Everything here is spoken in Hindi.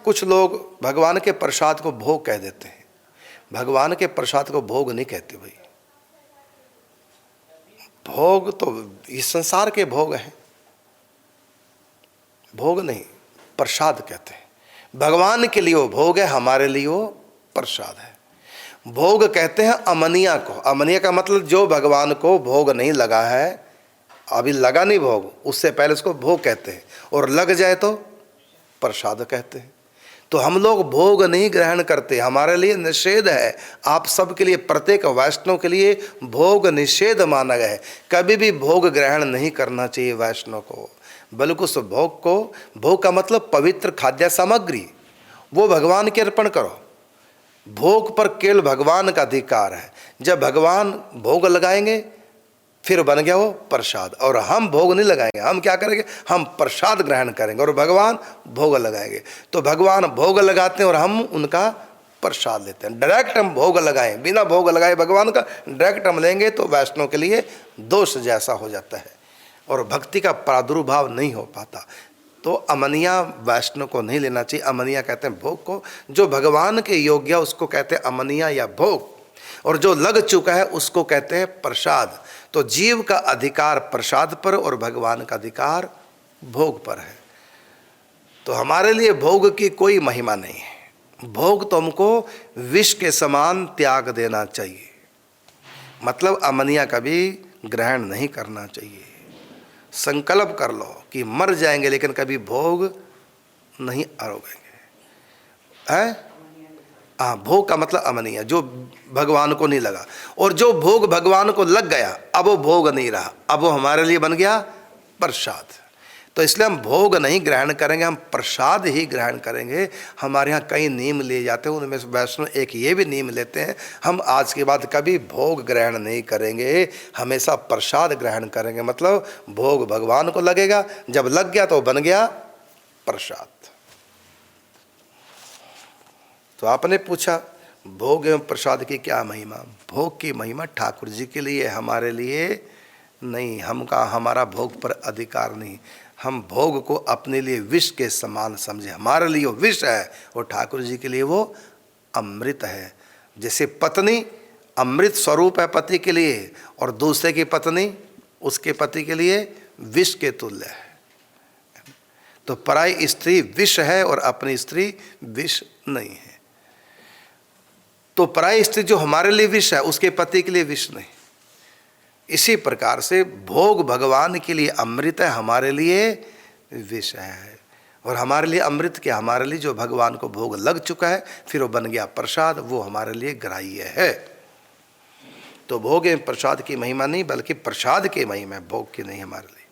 कुछ लोग भगवान के प्रसाद को भोग कह देते हैं। भगवान के प्रसाद को भोग नहीं कहते भाई। भोग तो इस संसार के भोग हैं, भोग नहीं, प्रसाद कहते हैं। भगवान के लिए वो भोग है, हमारे लिए वो प्रसाद है। भोग कहते हैं अमनिया को। अमनिया का मतलब जो भगवान को भोग नहीं लगा है, अभी लगा नहीं भोग, उससे पहले उसको भोग कहते हैं, और लग जाए तो प्रसाद कहते हैं। तो हम लोग भोग नहीं ग्रहण करते, हमारे लिए निषेध है। आप सबके लिए, प्रत्येक वैष्णव के लिए भोग निषेध माना गया है। कभी भी भोग ग्रहण नहीं करना चाहिए वैष्णव को, बल्कि उस भोग को, भोग का मतलब पवित्र खाद्य सामग्री, वो भगवान के अर्पण करो। भोग पर केवल भगवान का अधिकार है। जब भगवान भोग लगाएंगे फिर बन गया वो प्रसाद, और हम भोग नहीं लगाएंगे, हम क्या करेंगे, हम प्रसाद ग्रहण करेंगे और भगवान भोग लगाएंगे। तो भगवान भोग लगाते हैं और हम उनका प्रसाद लेते हैं। डायरेक्ट हम भोग लगाएं, बिना भोग लगाए भगवान का डायरेक्ट हम लेंगे तो वैष्णव के लिए दोष जैसा हो जाता है और भक्ति का प्रादुर्भाव नहीं हो पाता। तो अमनिया वैष्णव को नहीं लेना चाहिए। अमनिया कहते हैं भोग को, जो भगवान के योग्य उसको कहते हैं अमनिया या भोग, और जो लग चुका है उसको कहते हैं प्रसाद। तो जीव का अधिकार प्रसाद पर और भगवान का अधिकार भोग पर है। तो हमारे लिए भोग की कोई महिमा नहीं है। भोग तो हमको विष के समान त्याग देना चाहिए, मतलब अमनिया कभी ग्रहण नहीं करना चाहिए। संकल्प कर लो कि मर जाएंगे लेकिन कभी भोग नहीं आरोगेंगे, है। हाँ, भोग का मतलब अमनिया, जो भगवान को नहीं लगा, और जो भोग भगवान को लग गया अब वो भोग नहीं रहा, अब वो हमारे लिए बन गया प्रसाद। तो इसलिए हम भोग नहीं ग्रहण करेंगे, हम प्रसाद ही ग्रहण करेंगे। हमारे यहाँ कई नियम लिए जाते हैं, उनमें से वैष्णव एक ये भी नियम लेते हैं, हम आज के बाद कभी भोग ग्रहण नहीं करेंगे, हमेशा प्रसाद ग्रहण करेंगे। मतलब भोग भगवान को लगेगा, जब लग गया तो बन गया प्रसाद। तो आपने पूछा भोग एवं प्रसाद की क्या महिमा। भोग की महिमा ठाकुर जी के लिए, हमारे लिए नहीं। हमारा भोग पर अधिकार नहीं। हम भोग को अपने लिए विष के समान समझे। हमारे लिए वो विष है और ठाकुर जी के लिए वो अमृत है। जैसे पत्नी अमृत स्वरूप है पति के लिए, और दूसरे की पत्नी उसके पति के लिए विष के तुल्य है। तो पराई स्त्री विष है और अपनी स्त्री विष नहीं है। तो पराई स्त्री जो हमारे लिए विष है उसके पति के लिए विष नहीं। इसी प्रकार से भोग भगवान के लिए अमृत है, हमारे लिए विष है। और हमारे लिए अमृत क्या, हमारे लिए जो भगवान को भोग लग चुका है फिर वो बन गया प्रसाद, वो हमारे लिए ग्राह्य है। तो भोग एवं प्रसाद की महिमा नहीं, बल्कि प्रसाद की महिमा है, भोग की नहीं हमारे लिए।